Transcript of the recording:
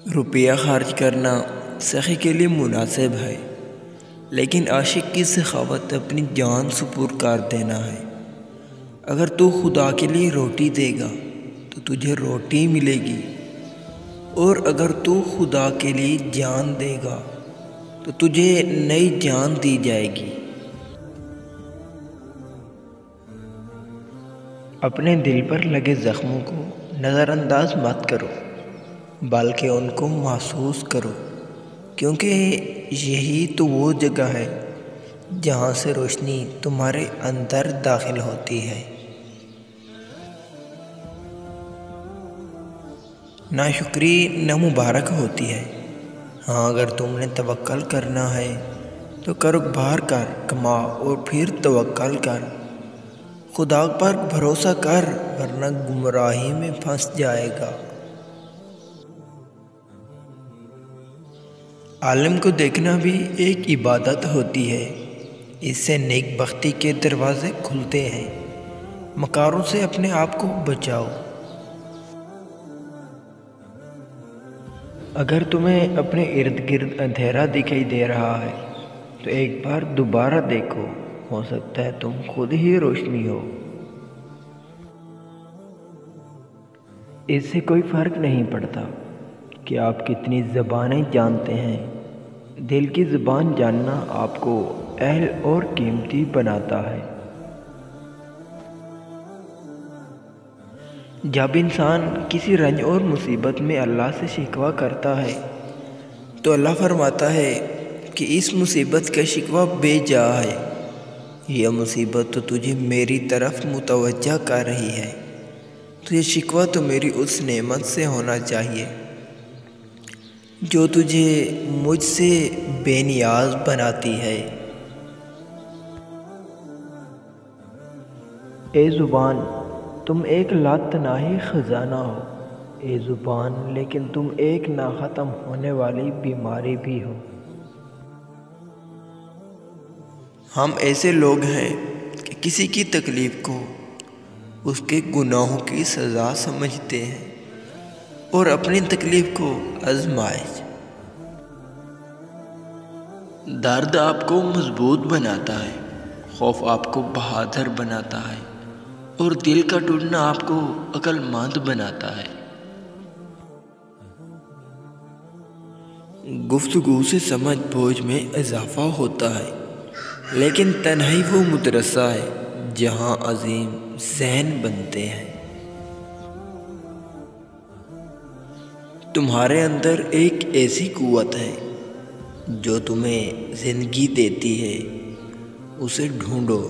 روپیہ خرچ کرنا سخی کے لیے مناسب ہے، لیکن عاشق کی سخاوت اپنی جان سپر کر دینا ہے۔ اگر تو خدا کے لیے روٹی دے گا تو تجھے روٹی ملے گی، اور اگر تو خدا کے لیے جان دے گا تو تجھے نئی جان دی جائے گی۔ اپنے دل پر لگے زخموں کو نظر انداز مت کرو، بلکہ ان کو محسوس کرو، کیونکہ یہی تو وہ جگہ ہے جہاں سے روشنی تمہارے اندر داخل ہوتی ہے۔ ناشکری نامبارک ہوتی ہے۔ ہاں، اگر تم نے توکل کرنا ہے تو کاروبار کر، کما اور پھر توکل کر۔ خدا پر بھروسہ کر، ورنہ گمراہی میں پھنس جائے گا۔ عالم کو دیکھنا بھی ایک عبادت ہوتی ہے، اس سے نیک بختی کے دروازے کھلتے ہیں۔ مکاروں سے اپنے آپ کو بچاؤ۔ اگر تمہیں اپنے ارد گرد اندھیرا دکھائی دے رہا ہے تو ایک بار دوبارہ دیکھو، ہو سکتا ہے تم خود ہی روشنی ہو۔ اس سے کوئی فرق نہیں پڑتا کہ آپ کتنی زبانیں جانتے ہیں، دل کی زبان جاننا آپ کو اہل اور قیمتی بناتا ہے۔ جب انسان کسی رنج اور مصیبت میں اللہ سے شکوہ کرتا ہے تو اللہ فرماتا ہے کہ اس مصیبت کا شکوہ بے جا ہے، یہ مصیبت تو تجھے میری طرف متوجہ کر رہی ہے، تو یہ شکوہ تو میری اس نعمت سے ہونا چاہیے جو تجھے مجھ سے بے نیاز بناتی ہے۔ اے زبان، تم ایک لاتناہی خزانہ ہو۔ اے زبان، لیکن تم ایک نہ ختم ہونے والی بیماری بھی ہو۔ ہم ایسے لوگ ہیں کہ کسی کی تکلیف کو اس کے گناہوں کی سزا سمجھتے ہیں اور اپنی تکلیف کو آزمائش۔ درد آپ کو مضبوط بناتا ہے، خوف آپ کو بہادر بناتا ہے، اور دل کا ٹوٹنا آپ کو عقل مند بناتا ہے۔ گفتگو سے سمجھ بوجھ میں اضافہ ہوتا ہے، لیکن تنہائی وہ مدرسہ ہے جہاں عظیم ذہن بنتے ہیں۔ تمہارے اندر ایک ایسی قوت ہے جو تمہیں زندگی دیتی ہے، اسے ڈھونڈو۔